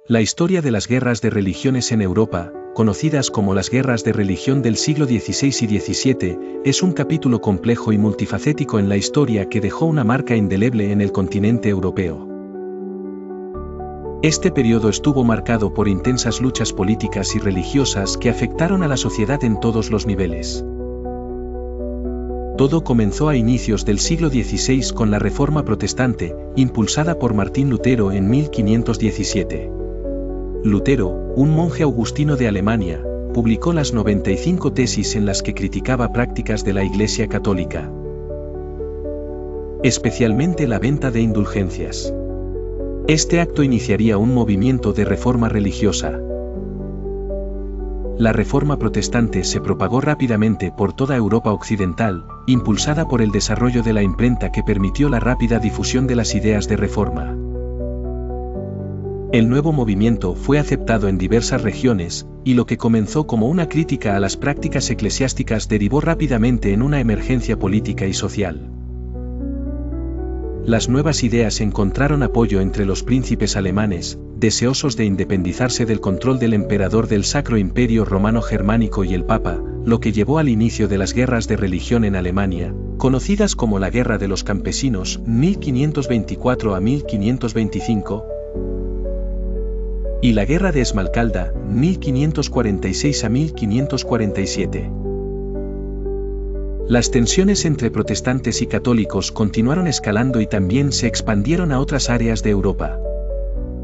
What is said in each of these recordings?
La historia de las guerras de religiones en Europa, conocidas como las guerras de religión del siglo XVI y XVII, es un capítulo complejo y multifacético en la historia que dejó una marca indeleble en el continente europeo. Este periodo estuvo marcado por intensas luchas políticas y religiosas que afectaron a la sociedad en todos los niveles. Todo comenzó a inicios del siglo XVI con la Reforma Protestante, impulsada por Martín Lutero en 1517. Lutero, un monje agustino de Alemania, publicó las 95 tesis en las que criticaba prácticas de la Iglesia Católica, especialmente la venta de indulgencias. Este acto iniciaría un movimiento de reforma religiosa. La Reforma Protestante se propagó rápidamente por toda Europa occidental, impulsada por el desarrollo de la imprenta que permitió la rápida difusión de las ideas de reforma. El nuevo movimiento fue aceptado en diversas regiones, y lo que comenzó como una crítica a las prácticas eclesiásticas derivó rápidamente en una emergencia política y social. Las nuevas ideas encontraron apoyo entre los príncipes alemanes, deseosos de independizarse del control del emperador del Sacro Imperio Romano Germánico y el Papa, lo que llevó al inicio de las guerras de religión en Alemania, conocidas como la Guerra de los Campesinos, 1524 a 1525, y la Guerra de Esmalcalda, 1546 a 1547. Las tensiones entre protestantes y católicos continuaron escalando y también se expandieron a otras áreas de Europa.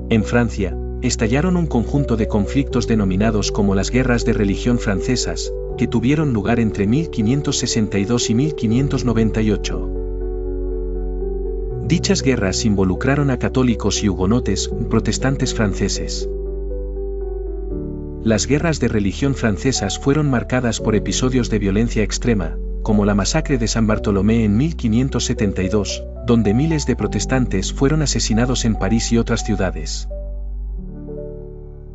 En Francia, estallaron un conjunto de conflictos denominados como las Guerras de Religión francesas, que tuvieron lugar entre 1562 y 1598. Dichas guerras involucraron a católicos y hugonotes, protestantes franceses. Las guerras de religión francesas fueron marcadas por episodios de violencia extrema, como la masacre de San Bartolomé en 1572, donde miles de protestantes fueron asesinados en París y otras ciudades.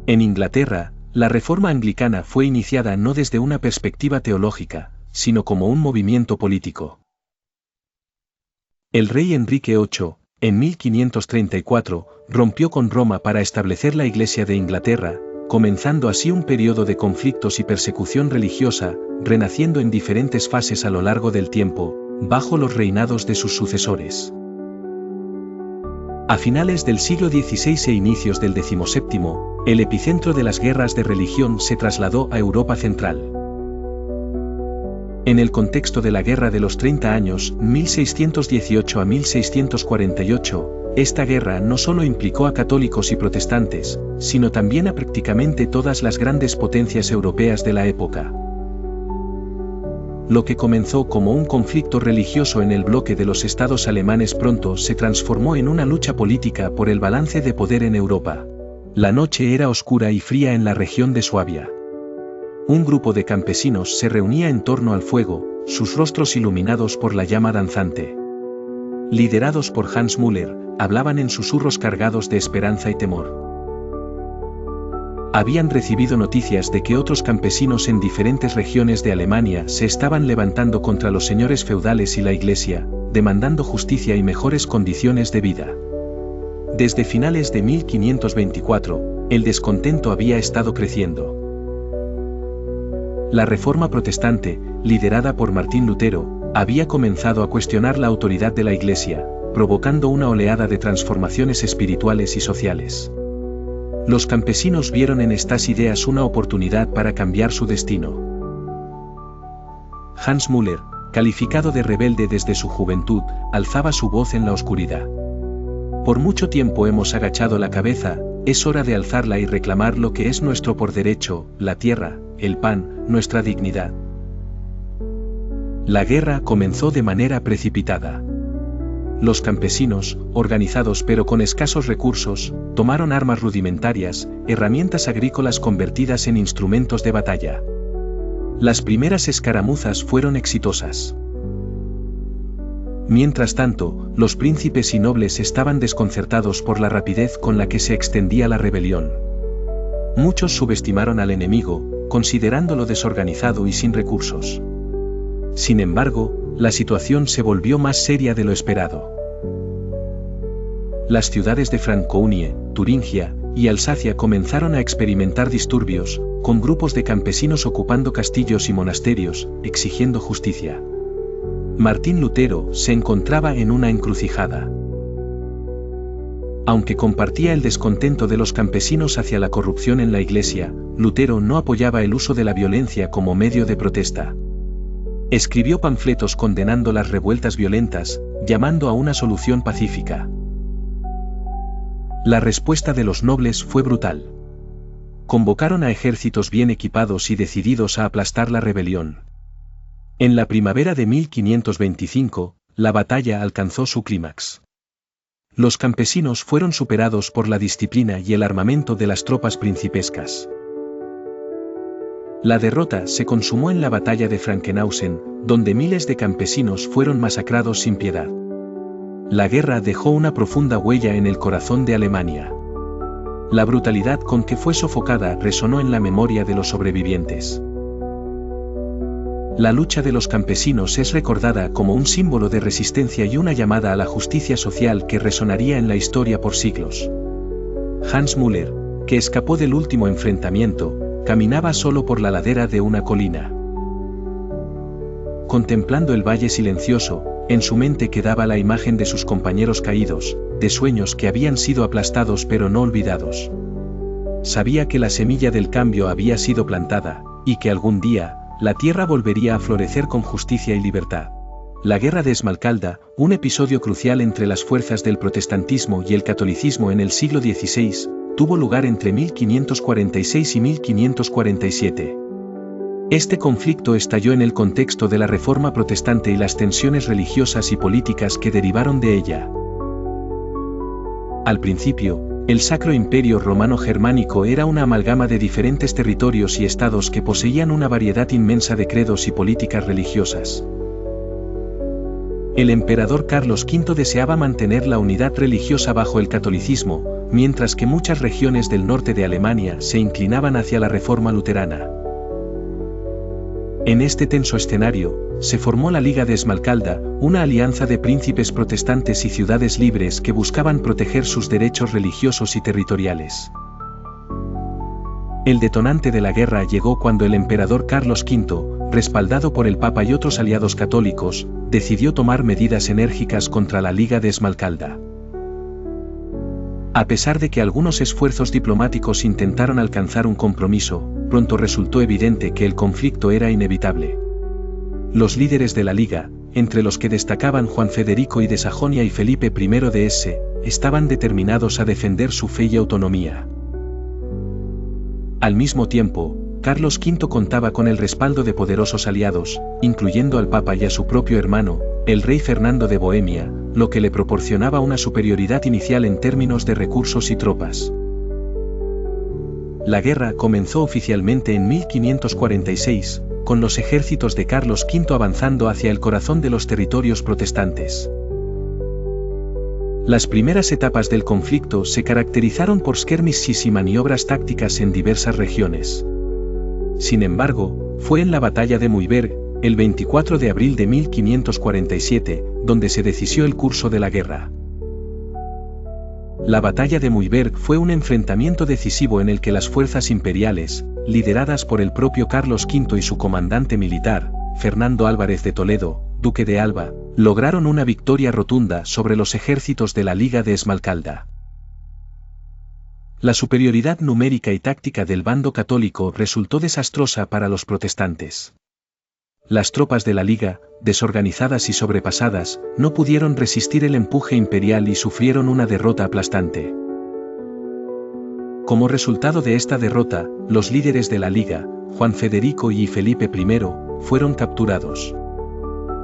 En Inglaterra, la Reforma Anglicana fue iniciada no desde una perspectiva teológica, sino como un movimiento político. El rey Enrique VIII, en 1534, rompió con Roma para establecer la Iglesia de Inglaterra, comenzando así un periodo de conflictos y persecución religiosa, renaciendo en diferentes fases a lo largo del tiempo, bajo los reinados de sus sucesores. A finales del siglo XVI e inicios del XVII, el epicentro de las guerras de religión se trasladó a Europa Central. En el contexto de la Guerra de los 30 Años, 1618 a 1648, esta guerra no solo implicó a católicos y protestantes, sino también a prácticamente todas las grandes potencias europeas de la época. Lo que comenzó como un conflicto religioso en el bloque de los estados alemanes pronto se transformó en una lucha política por el balance de poder en Europa. La noche era oscura y fría en la región de Suabia. Un grupo de campesinos se reunía en torno al fuego, sus rostros iluminados por la llama danzante. Liderados por Hans Müller, hablaban en susurros cargados de esperanza y temor. Habían recibido noticias de que otros campesinos en diferentes regiones de Alemania se estaban levantando contra los señores feudales y la Iglesia, demandando justicia y mejores condiciones de vida. Desde finales de 1524, el descontento había estado creciendo. La Reforma Protestante, liderada por Martín Lutero, había comenzado a cuestionar la autoridad de la Iglesia, provocando una oleada de transformaciones espirituales y sociales. Los campesinos vieron en estas ideas una oportunidad para cambiar su destino. Hans Müller, calificado de rebelde desde su juventud, alzaba su voz en la oscuridad. Por mucho tiempo hemos agachado la cabeza, es hora de alzarla y reclamar lo que es nuestro por derecho, la tierra, el pan, nuestra dignidad. La guerra comenzó de manera precipitada. Los campesinos, organizados pero con escasos recursos, tomaron armas rudimentarias, herramientas agrícolas convertidas en instrumentos de batalla. Las primeras escaramuzas fueron exitosas. Mientras tanto, los príncipes y nobles estaban desconcertados por la rapidez con la que se extendía la rebelión. Muchos subestimaron al enemigo, considerándolo desorganizado y sin recursos. Sin embargo, la situación se volvió más seria de lo esperado. Las ciudades de Francounie, Turingia, y Alsacia comenzaron a experimentar disturbios, con grupos de campesinos ocupando castillos y monasterios, exigiendo justicia. Martín Lutero se encontraba en una encrucijada. Aunque compartía el descontento de los campesinos hacia la corrupción en la Iglesia, Lutero no apoyaba el uso de la violencia como medio de protesta. Escribió panfletos condenando las revueltas violentas, llamando a una solución pacífica. La respuesta de los nobles fue brutal. Convocaron a ejércitos bien equipados y decididos a aplastar la rebelión. En la primavera de 1525, la batalla alcanzó su clímax. Los campesinos fueron superados por la disciplina y el armamento de las tropas principescas. La derrota se consumó en la batalla de Frankenhausen, donde miles de campesinos fueron masacrados sin piedad. La guerra dejó una profunda huella en el corazón de Alemania. La brutalidad con que fue sofocada resonó en la memoria de los sobrevivientes. La lucha de los campesinos es recordada como un símbolo de resistencia y una llamada a la justicia social que resonaría en la historia por siglos. Hans Müller, que escapó del último enfrentamiento, caminaba solo por la ladera de una colina. Contemplando el valle silencioso, en su mente quedaba la imagen de sus compañeros caídos, de sueños que habían sido aplastados pero no olvidados. Sabía que la semilla del cambio había sido plantada, y que algún día, la tierra volvería a florecer con justicia y libertad. La Guerra de Esmalcalda, un episodio crucial entre las fuerzas del protestantismo y el catolicismo en el siglo XVI, tuvo lugar entre 1546 y 1547. Este conflicto estalló en el contexto de la Reforma Protestante y las tensiones religiosas y políticas que derivaron de ella. Al principio, el Sacro Imperio Romano Germánico era una amalgama de diferentes territorios y estados que poseían una variedad inmensa de credos y políticas religiosas. El emperador Carlos V deseaba mantener la unidad religiosa bajo el catolicismo, mientras que muchas regiones del norte de Alemania se inclinaban hacia la reforma luterana. En este tenso escenario, se formó la Liga de Esmalcalda, una alianza de príncipes protestantes y ciudades libres que buscaban proteger sus derechos religiosos y territoriales. El detonante de la guerra llegó cuando el emperador Carlos V, respaldado por el Papa y otros aliados católicos, decidió tomar medidas enérgicas contra la Liga de Esmalcalda. A pesar de que algunos esfuerzos diplomáticos intentaron alcanzar un compromiso, pronto resultó evidente que el conflicto era inevitable. Los líderes de la Liga, entre los que destacaban Juan Federico I de Sajonia y Felipe I de Hesse, estaban determinados a defender su fe y autonomía. Al mismo tiempo, Carlos V contaba con el respaldo de poderosos aliados, incluyendo al Papa y a su propio hermano, el rey Fernando de Bohemia, lo que le proporcionaba una superioridad inicial en términos de recursos y tropas. La guerra comenzó oficialmente en 1546, con los ejércitos de Carlos V avanzando hacia el corazón de los territorios protestantes. Las primeras etapas del conflicto se caracterizaron por skirmishes y maniobras tácticas en diversas regiones. Sin embargo, fue en la batalla de Muiberg, el 24 de abril de 1547, donde se decidió el curso de la guerra. La batalla de Muiberg fue un enfrentamiento decisivo en el que las fuerzas imperiales, lideradas por el propio Carlos V y su comandante militar, Fernando Álvarez de Toledo, duque de Alba, lograron una victoria rotunda sobre los ejércitos de la Liga de Esmalcalda. La superioridad numérica y táctica del bando católico resultó desastrosa para los protestantes. Las tropas de la Liga, desorganizadas y sobrepasadas, no pudieron resistir el empuje imperial y sufrieron una derrota aplastante. Como resultado de esta derrota, los líderes de la Liga, Juan Federico y Felipe I, fueron capturados.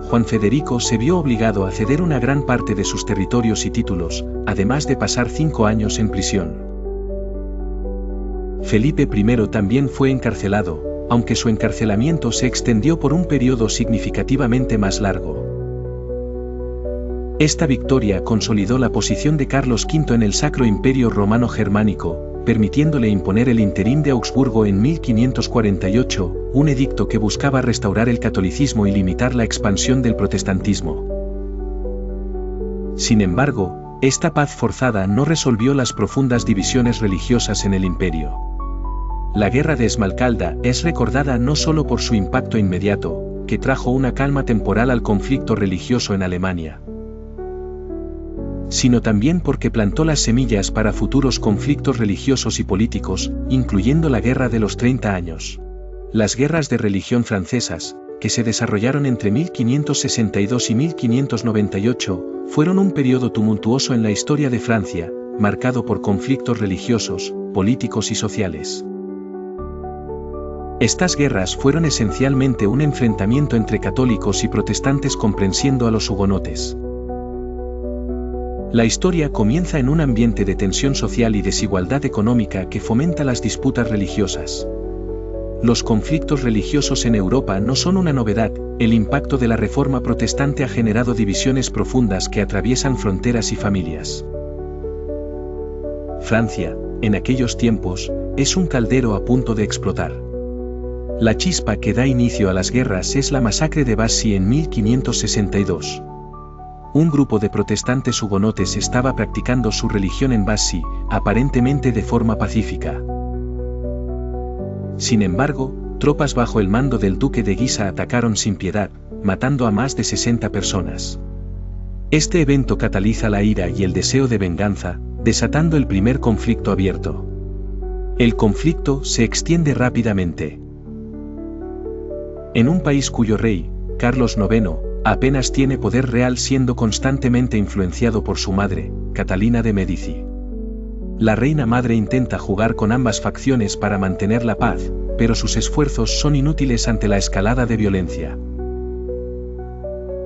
Juan Federico se vio obligado a ceder una gran parte de sus territorios y títulos, además de pasar 5 años en prisión. Felipe I también fue encarcelado, aunque su encarcelamiento se extendió por un periodo significativamente más largo. Esta victoria consolidó la posición de Carlos V en el Sacro Imperio Romano Germánico, permitiéndole imponer el interín de Augsburgo en 1548, un edicto que buscaba restaurar el catolicismo y limitar la expansión del protestantismo. Sin embargo, Esta paz forzada no resolvió las profundas divisiones religiosas en el imperio. La guerra de Esmalcalda es recordada no solo por su impacto inmediato, que trajo una calma temporal al conflicto religioso en Alemania, sino también porque plantó las semillas para futuros conflictos religiosos y políticos, incluyendo la Guerra de los 30 años. Las guerras de religión francesas, que se desarrollaron entre 1562 y 1598, fueron un periodo tumultuoso en la historia de Francia, marcado por conflictos religiosos, políticos y sociales. Estas guerras fueron esencialmente un enfrentamiento entre católicos y protestantes comprendiendo a los hugonotes. La historia comienza en un ambiente de tensión social y desigualdad económica que fomenta las disputas religiosas. Los conflictos religiosos en Europa no son una novedad, el impacto de la Reforma protestante ha generado divisiones profundas que atraviesan fronteras y familias. Francia, en aquellos tiempos, es un caldero a punto de explotar. La chispa que da inicio a las guerras es la masacre de Bassy en 1562. Un grupo de protestantes hugonotes estaba practicando su religión en Bassy, aparentemente de forma pacífica. Sin embargo, tropas bajo el mando del duque de Guisa atacaron sin piedad, matando a más de 60 personas. Este evento cataliza la ira y el deseo de venganza, desatando el primer conflicto abierto. El conflicto se extiende rápidamente. En un país cuyo rey, Carlos IX, apenas tiene poder real siendo constantemente influenciado por su madre, Catalina de Medici. La reina madre intenta jugar con ambas facciones para mantener la paz, pero sus esfuerzos son inútiles ante la escalada de violencia.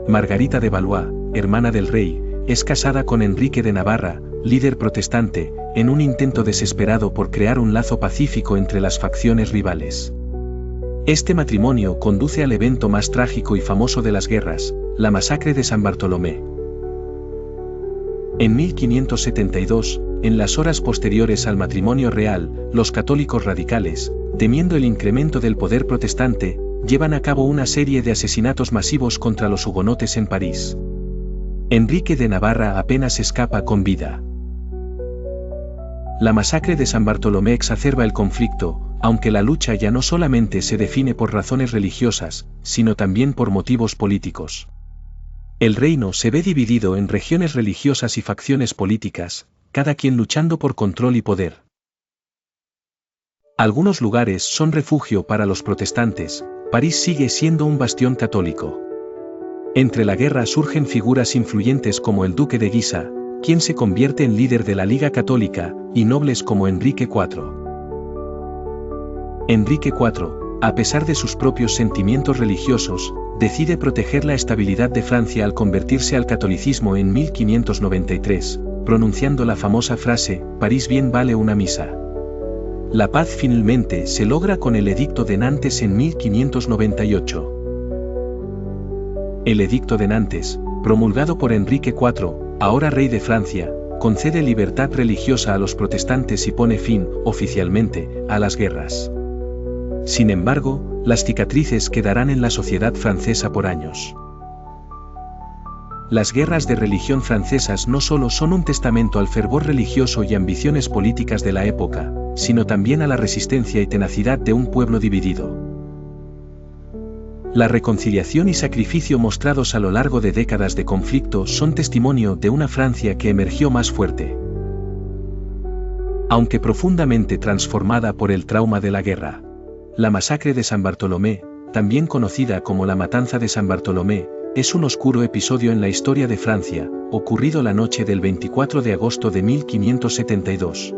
Margarita de Valois, hermana del rey, es casada con Enrique de Navarra, líder protestante, en un intento desesperado por crear un lazo pacífico entre las facciones rivales. Este matrimonio conduce al evento más trágico y famoso de las guerras, la masacre de San Bartolomé. En 1572, en las horas posteriores al matrimonio real, los católicos radicales, temiendo el incremento del poder protestante, llevan a cabo una serie de asesinatos masivos contra los hugonotes en París. Enrique de Navarra apenas escapa con vida. La masacre de San Bartolomé exacerba el conflicto, aunque la lucha ya no solamente se define por razones religiosas, sino también por motivos políticos. El reino se ve dividido en regiones religiosas y facciones políticas, cada quien luchando por control y poder. Algunos lugares son refugio para los protestantes, París sigue siendo un bastión católico. Entre la guerra surgen figuras influyentes como el duque de Guisa, quien se convierte en líder de la Liga Católica, y nobles como Enrique IV. Enrique IV, a pesar de sus propios sentimientos religiosos, decide proteger la estabilidad de Francia al convertirse al catolicismo en 1593, pronunciando la famosa frase, París bien vale una misa. La paz finalmente se logra con el Edicto de Nantes en 1598. El Edicto de Nantes, promulgado por Enrique IV, ahora rey de Francia, concede libertad religiosa a los protestantes y pone fin, oficialmente, a las guerras. Sin embargo, las cicatrices quedarán en la sociedad francesa por años. Las guerras de religión francesas no solo son un testamento al fervor religioso y ambiciones políticas de la época, sino también a la resistencia y tenacidad de un pueblo dividido. La reconciliación y sacrificio mostrados a lo largo de décadas de conflicto son testimonio de una Francia que emergió más fuerte, aunque profundamente transformada por el trauma de la guerra. La masacre de San Bartolomé, también conocida como la Matanza de San Bartolomé, es un oscuro episodio en la historia de Francia, ocurrido la noche del 24 de agosto de 1572.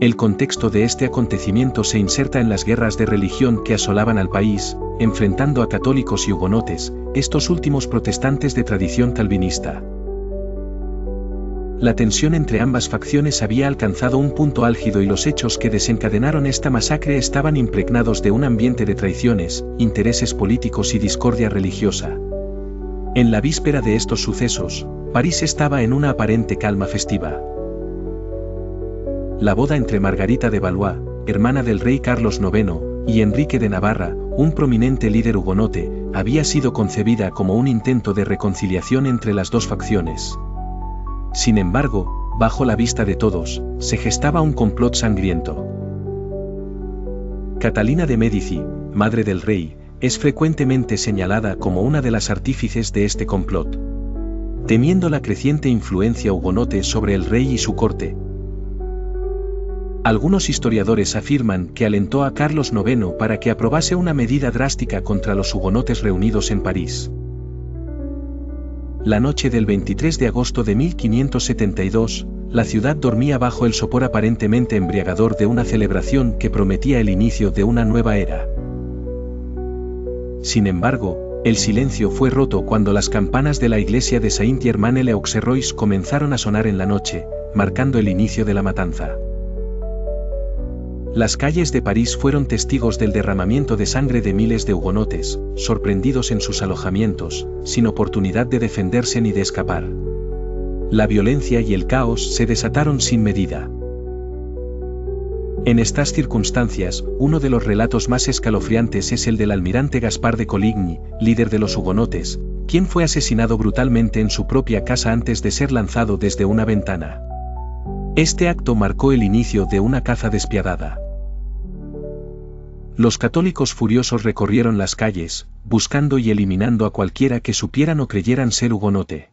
El contexto de este acontecimiento se inserta en las guerras de religión que asolaban al país, enfrentando a católicos y hugonotes, estos últimos protestantes de tradición calvinista. La tensión entre ambas facciones había alcanzado un punto álgido y los hechos que desencadenaron esta masacre estaban impregnados de un ambiente de traiciones, intereses políticos y discordia religiosa. En la víspera de estos sucesos, París estaba en una aparente calma festiva. La boda entre Margarita de Valois, hermana del rey Carlos IX, y Enrique de Navarra, un prominente líder hugonote, había sido concebida como un intento de reconciliación entre las dos facciones. Sin embargo, bajo la vista de todos, se gestaba un complot sangriento. Catalina de Médici, madre del rey, es frecuentemente señalada como una de las artífices de este complot. Temiendo la creciente influencia hugonote sobre el rey y su corte, algunos historiadores afirman que alentó a Carlos IX para que aprobase una medida drástica contra los hugonotes reunidos en París. La noche del 23 de agosto de 1572, la ciudad dormía bajo el sopor aparentemente embriagador de una celebración que prometía el inicio de una nueva era. Sin embargo, el silencio fue roto cuando las campanas de la iglesia de Saint-Germain-l'Auxerrois comenzaron a sonar en la noche, marcando el inicio de la matanza. Las calles de París fueron testigos del derramamiento de sangre de miles de hugonotes, sorprendidos en sus alojamientos, sin oportunidad de defenderse ni de escapar. La violencia y el caos se desataron sin medida. En estas circunstancias, uno de los relatos más escalofriantes es el del almirante Gaspar de Coligny, líder de los hugonotes, quien fue asesinado brutalmente en su propia casa antes de ser lanzado desde una ventana. Este acto marcó el inicio de una caza despiadada. Los católicos furiosos recorrieron las calles, buscando y eliminando a cualquiera que supieran o creyeran ser hugonote.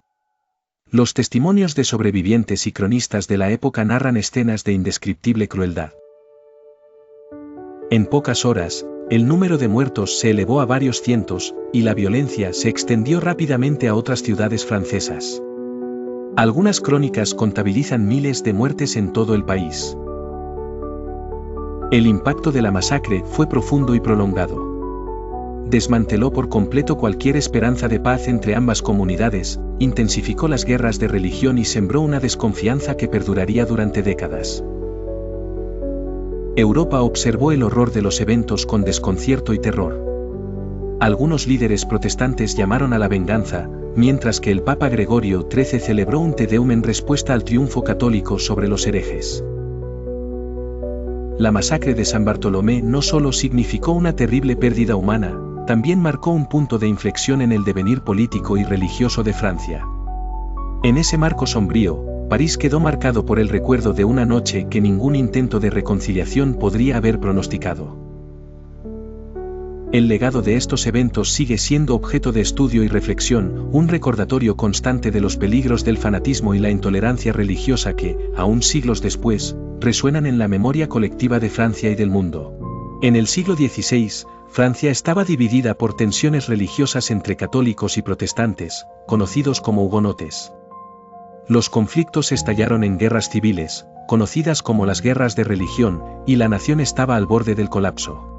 Los testimonios de sobrevivientes y cronistas de la época narran escenas de indescriptible crueldad. En pocas horas, el número de muertos se elevó a varios cientos, y la violencia se extendió rápidamente a otras ciudades francesas. Algunas crónicas contabilizan miles de muertes en todo el país. El impacto de la masacre fue profundo y prolongado. Desmanteló por completo cualquier esperanza de paz entre ambas comunidades, intensificó las guerras de religión y sembró una desconfianza que perduraría durante décadas. Europa observó el horror de los eventos con desconcierto y terror. Algunos líderes protestantes llamaron a la venganza, mientras que el Papa Gregorio XIII celebró un Te Deum en respuesta al triunfo católico sobre los herejes. La masacre de San Bartolomé no solo significó una terrible pérdida humana, también marcó un punto de inflexión en el devenir político y religioso de Francia. En ese marco sombrío, París quedó marcado por el recuerdo de una noche que ningún intento de reconciliación podría haber pronosticado. El legado de estos eventos sigue siendo objeto de estudio y reflexión, un recordatorio constante de los peligros del fanatismo y la intolerancia religiosa que, aún siglos después, resuenan en la memoria colectiva de Francia y del mundo. En el siglo XVI, Francia estaba dividida por tensiones religiosas entre católicos y protestantes, conocidos como hugonotes. Los conflictos estallaron en guerras civiles, conocidas como las guerras de religión, y la nación estaba al borde del colapso.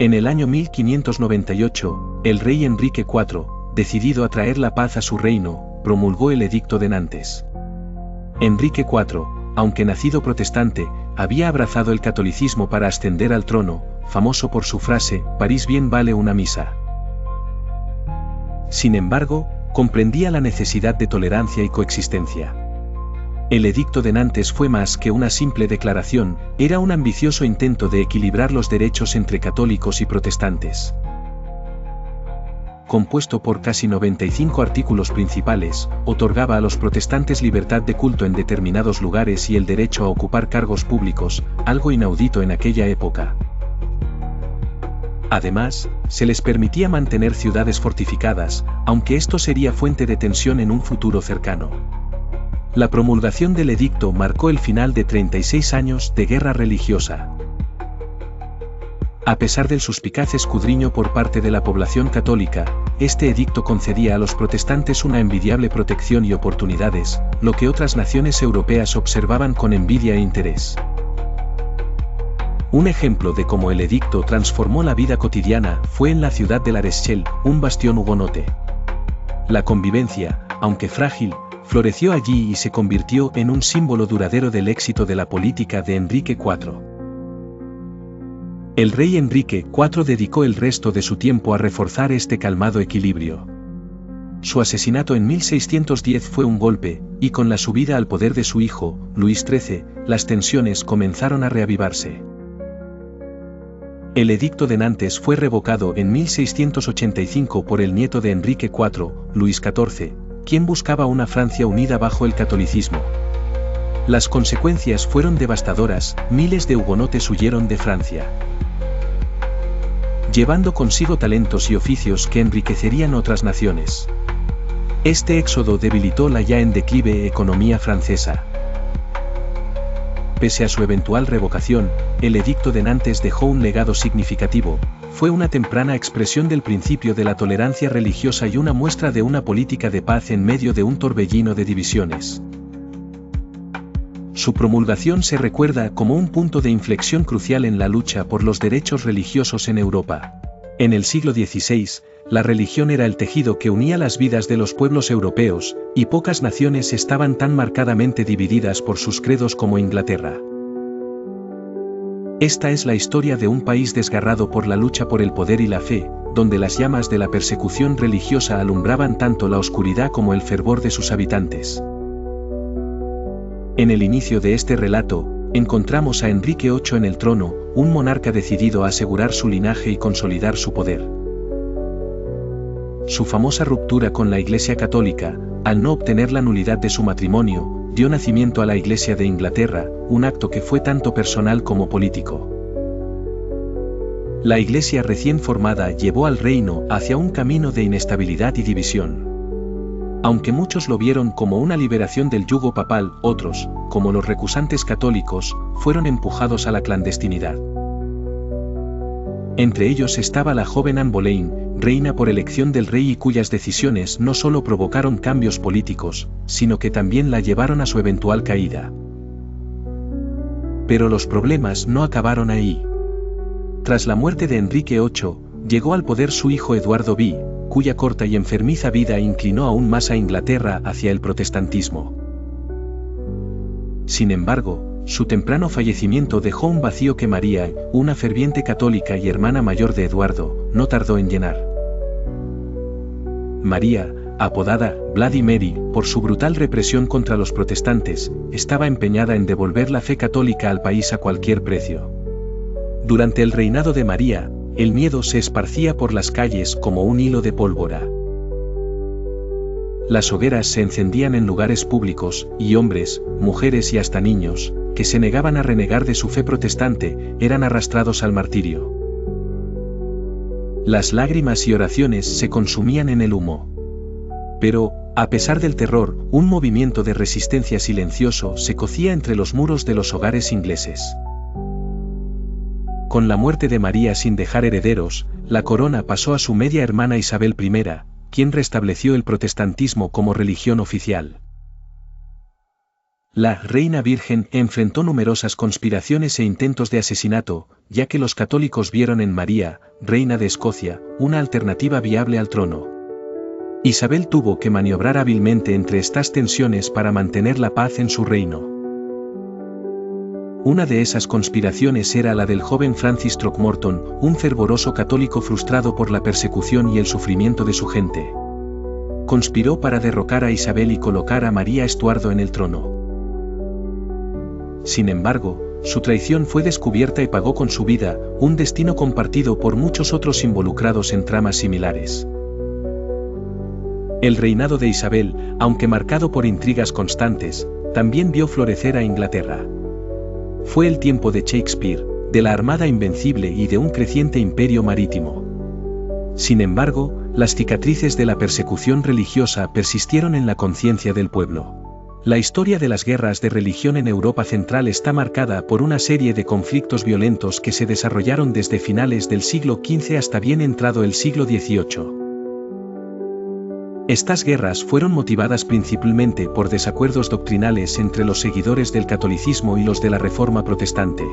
En el año 1598, el rey Enrique IV, decidido a traer la paz a su reino, promulgó el Edicto de Nantes. Enrique IV, aunque nacido protestante, había abrazado el catolicismo para ascender al trono, famoso por su frase, «París bien vale una misa». Sin embargo, comprendía la necesidad de tolerancia y coexistencia. El Edicto de Nantes fue más que una simple declaración, era un ambicioso intento de equilibrar los derechos entre católicos y protestantes. Compuesto por casi 95 artículos principales, otorgaba a los protestantes libertad de culto en determinados lugares y el derecho a ocupar cargos públicos, algo inaudito en aquella época. Además, se les permitía mantener ciudades fortificadas, aunque esto sería fuente de tensión en un futuro cercano. La promulgación del edicto marcó el final de 36 años de guerra religiosa. A pesar del suspicaz escudriño por parte de la población católica, este edicto concedía a los protestantes una envidiable protección y oportunidades, lo que otras naciones europeas observaban con envidia e interés. Un ejemplo de cómo el edicto transformó la vida cotidiana fue en la ciudad de La Rochelle, un bastión hugonote. La convivencia, aunque frágil, floreció allí y se convirtió en un símbolo duradero del éxito de la política de Enrique IV. El rey Enrique IV dedicó el resto de su tiempo a reforzar este calmado equilibrio. Su asesinato en 1610 fue un golpe, y con la subida al poder de su hijo, Luis XIII, las tensiones comenzaron a reavivarse. El Edicto de Nantes fue revocado en 1685 por el nieto de Enrique IV, Luis XIV, quien buscaba una Francia unida bajo el catolicismo. Las consecuencias fueron devastadoras, miles de hugonotes huyeron de Francia, llevando consigo talentos y oficios que enriquecerían otras naciones. Este éxodo debilitó la ya en declive economía francesa. Pese a su eventual revocación, el Edicto de Nantes dejó un legado significativo. Fue una temprana expresión del principio de la tolerancia religiosa y una muestra de una política de paz en medio de un torbellino de divisiones. Su promulgación se recuerda como un punto de inflexión crucial en la lucha por los derechos religiosos en Europa. En el siglo XVI, la religión era el tejido que unía las vidas de los pueblos europeos, y pocas naciones estaban tan marcadamente divididas por sus credos como Inglaterra. Esta es la historia de un país desgarrado por la lucha por el poder y la fe, donde las llamas de la persecución religiosa alumbraban tanto la oscuridad como el fervor de sus habitantes. En el inicio de este relato, encontramos a Enrique VIII en el trono, un monarca decidido a asegurar su linaje y consolidar su poder. Su famosa ruptura con la Iglesia Católica, al no obtener la nulidad de su matrimonio, dio nacimiento a la Iglesia de Inglaterra, un acto que fue tanto personal como político. La Iglesia recién formada llevó al reino hacia un camino de inestabilidad y división. Aunque muchos lo vieron como una liberación del yugo papal, otros, como los recusantes católicos, fueron empujados a la clandestinidad. Entre ellos estaba la joven Anne Boleyn, reina por elección del rey y cuyas decisiones no solo provocaron cambios políticos, sino que también la llevaron a su eventual caída. Pero los problemas no acabaron ahí. Tras la muerte de Enrique VIII, llegó al poder su hijo Eduardo V, cuya corta y enfermiza vida inclinó aún más a Inglaterra hacia el protestantismo. Sin embargo, su temprano fallecimiento dejó un vacío que María, una ferviente católica y hermana mayor de Eduardo, no tardó en llenar. María, apodada Bloody Mary por su brutal represión contra los protestantes, estaba empeñada en devolver la fe católica al país a cualquier precio. Durante el reinado de María, el miedo se esparcía por las calles como un hilo de pólvora. Las hogueras se encendían en lugares públicos, y hombres, mujeres y hasta niños, que se negaban a renegar de su fe protestante, eran arrastrados al martirio. Las lágrimas y oraciones se consumían en el humo. Pero, a pesar del terror, un movimiento de resistencia silencioso se cocía entre los muros de los hogares ingleses. Con la muerte de María sin dejar herederos, la corona pasó a su media hermana Isabel I, quien restableció el protestantismo como religión oficial. La reina virgen enfrentó numerosas conspiraciones e intentos de asesinato, ya que los católicos vieron en María, reina de Escocia, una alternativa viable al trono. Isabel tuvo que maniobrar hábilmente entre estas tensiones para mantener la paz en su reino. Una de esas conspiraciones era la del joven Francis Throckmorton, un fervoroso católico frustrado por la persecución y el sufrimiento de su gente. Conspiró para derrocar a Isabel y colocar a María Estuardo en el trono. Sin embargo, su traición fue descubierta y pagó con su vida, un destino compartido por muchos otros involucrados en tramas similares. El reinado de Isabel, aunque marcado por intrigas constantes, también vio florecer a Inglaterra. Fue el tiempo de Shakespeare, de la Armada Invencible y de un creciente imperio marítimo. Sin embargo, las cicatrices de la persecución religiosa persistieron en la conciencia del pueblo. La historia de las guerras de religión en Europa Central está marcada por una serie de conflictos violentos que se desarrollaron desde finales del siglo XV hasta bien entrado el siglo XVIII. Estas guerras fueron motivadas principalmente por desacuerdos doctrinales entre los seguidores del catolicismo y los de la Reforma protestante.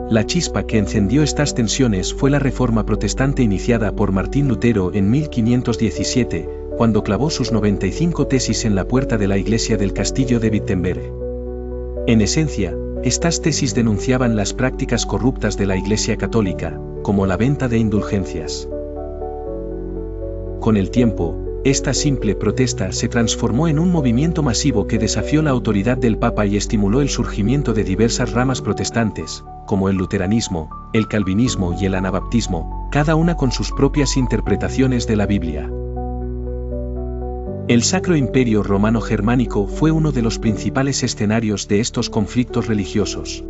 La chispa que encendió estas tensiones fue la Reforma protestante iniciada por Martín Lutero en 1517, cuando clavó sus 95 tesis en la puerta de la iglesia del castillo de Wittenberg. En esencia, estas tesis denunciaban las prácticas corruptas de la Iglesia Católica, como la venta de indulgencias. Con el tiempo, esta simple protesta se transformó en un movimiento masivo que desafió la autoridad del Papa y estimuló el surgimiento de diversas ramas protestantes, como el luteranismo, el calvinismo y el anabaptismo, cada una con sus propias interpretaciones de la Biblia. El Sacro Imperio Romano Germánico fue uno de los principales escenarios de estos conflictos religiosos.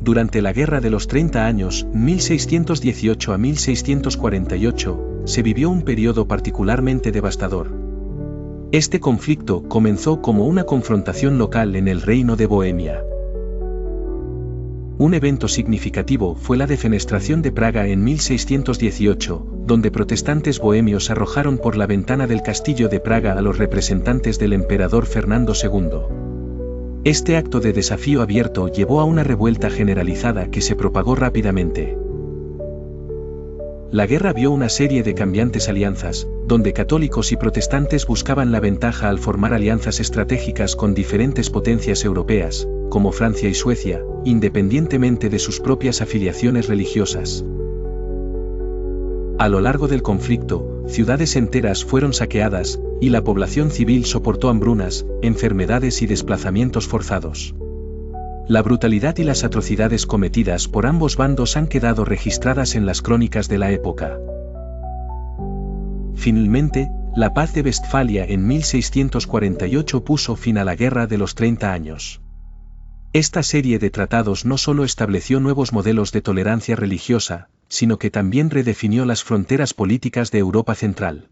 Durante la Guerra de los 30 Años, 1618 a 1648, se vivió un periodo particularmente devastador. Este conflicto comenzó como una confrontación local en el Reino de Bohemia. Un evento significativo fue la defenestración de Praga en 1618, donde protestantes bohemios arrojaron por la ventana del castillo de Praga a los representantes del emperador Fernando II. Este acto de desafío abierto llevó a una revuelta generalizada que se propagó rápidamente. La guerra vio una serie de cambiantes alianzas, donde católicos y protestantes buscaban la ventaja al formar alianzas estratégicas con diferentes potencias europeas, como Francia y Suecia, independientemente de sus propias afiliaciones religiosas. A lo largo del conflicto, ciudades enteras fueron saqueadas, y la población civil soportó hambrunas, enfermedades y desplazamientos forzados. La brutalidad y las atrocidades cometidas por ambos bandos han quedado registradas en las crónicas de la época. Finalmente, la Paz de Westfalia en 1648 puso fin a la Guerra de los 30 Años. Esta serie de tratados no solo estableció nuevos modelos de tolerancia religiosa, sino que también redefinió las fronteras políticas de Europa Central.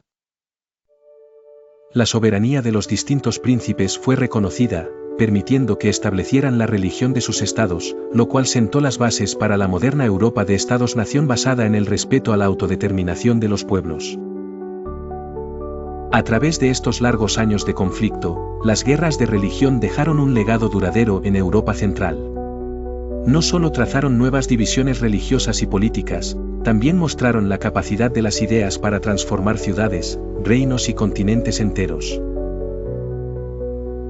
La soberanía de los distintos príncipes fue reconocida, permitiendo que establecieran la religión de sus estados, lo cual sentó las bases para la moderna Europa de Estados-nación basada en el respeto a la autodeterminación de los pueblos. A través de estos largos años de conflicto, las guerras de religión dejaron un legado duradero en Europa Central. No solo trazaron nuevas divisiones religiosas y políticas, también mostraron la capacidad de las ideas para transformar ciudades, reinos y continentes enteros.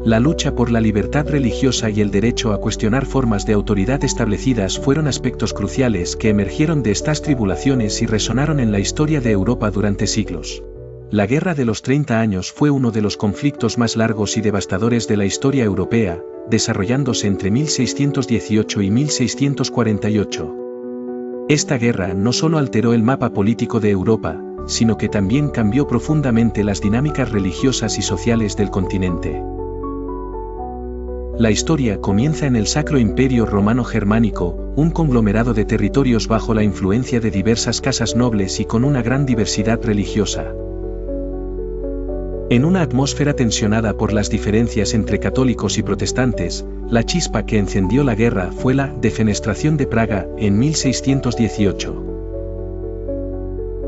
La lucha por la libertad religiosa y el derecho a cuestionar formas de autoridad establecidas fueron aspectos cruciales que emergieron de estas tribulaciones y resonaron en la historia de Europa durante siglos. La Guerra de los 30 Años fue uno de los conflictos más largos y devastadores de la historia europea, desarrollándose entre 1618 y 1648. Esta guerra no solo alteró el mapa político de Europa, sino que también cambió profundamente las dinámicas religiosas y sociales del continente. La historia comienza en el Sacro Imperio Romano Germánico, un conglomerado de territorios bajo la influencia de diversas casas nobles y con una gran diversidad religiosa. En una atmósfera tensionada por las diferencias entre católicos y protestantes, la chispa que encendió la guerra fue la defenestración de Praga en 1618.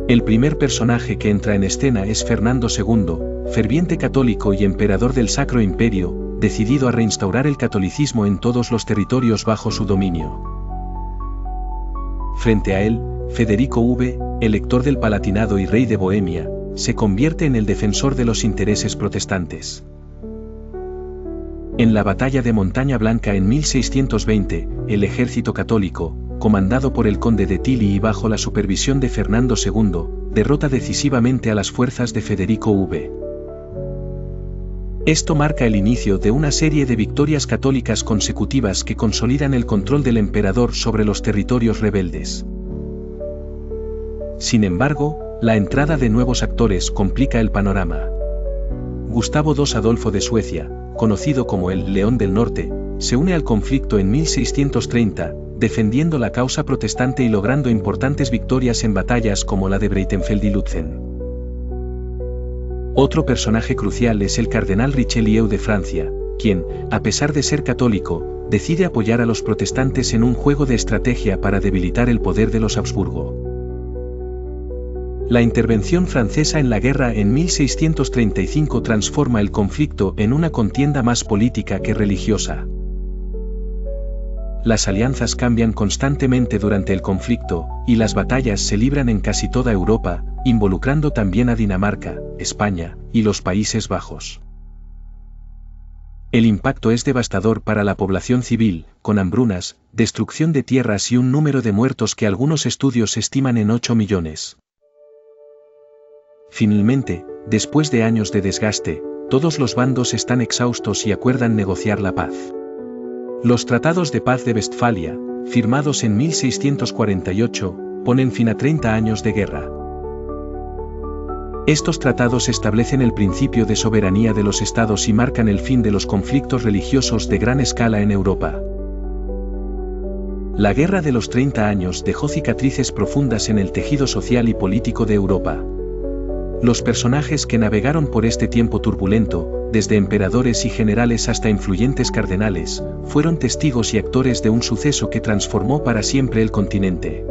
El primer personaje que entra en escena es Fernando II, ferviente católico y emperador del Sacro Imperio, decidido a reinstaurar el catolicismo en todos los territorios bajo su dominio. Frente a él, Federico V, elector del Palatinado y rey de Bohemia, se convierte en el defensor de los intereses protestantes. En la batalla de Montaña Blanca en 1620, el ejército católico, comandado por el conde de Tilly y bajo la supervisión de Fernando II, derrota decisivamente a las fuerzas de Federico V. Esto marca el inicio de una serie de victorias católicas consecutivas que consolidan el control del emperador sobre los territorios rebeldes. Sin embargo, la entrada de nuevos actores complica el panorama. Gustavo II Adolfo de Suecia, conocido como el León del Norte, se une al conflicto en 1630, defendiendo la causa protestante y logrando importantes victorias en batallas como la de Breitenfeld y Lutzen. Otro personaje crucial es el cardenal Richelieu de Francia, quien, a pesar de ser católico, decide apoyar a los protestantes en un juego de estrategia para debilitar el poder de los Habsburgo. La intervención francesa en la guerra en 1635 transforma el conflicto en una contienda más política que religiosa. Las alianzas cambian constantemente durante el conflicto, y las batallas se libran en casi toda Europa, involucrando también a Dinamarca, España, y los Países Bajos. El impacto es devastador para la población civil, con hambrunas, destrucción de tierras y un número de muertos que algunos estudios estiman en 8 millones. Finalmente, después de años de desgaste, todos los bandos están exhaustos y acuerdan negociar la paz. Los tratados de paz de Westfalia, firmados en 1648, ponen fin a 30 años de guerra. Estos tratados establecen el principio de soberanía de los estados y marcan el fin de los conflictos religiosos de gran escala en Europa. La Guerra de los 30 años dejó cicatrices profundas en el tejido social y político de Europa. Los personajes que navegaron por este tiempo turbulento, desde emperadores y generales hasta influyentes cardenales, fueron testigos y actores de un suceso que transformó para siempre el continente.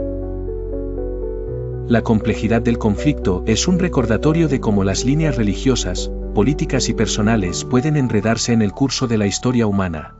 La complejidad del conflicto es un recordatorio de cómo las líneas religiosas, políticas y personales pueden enredarse en el curso de la historia humana.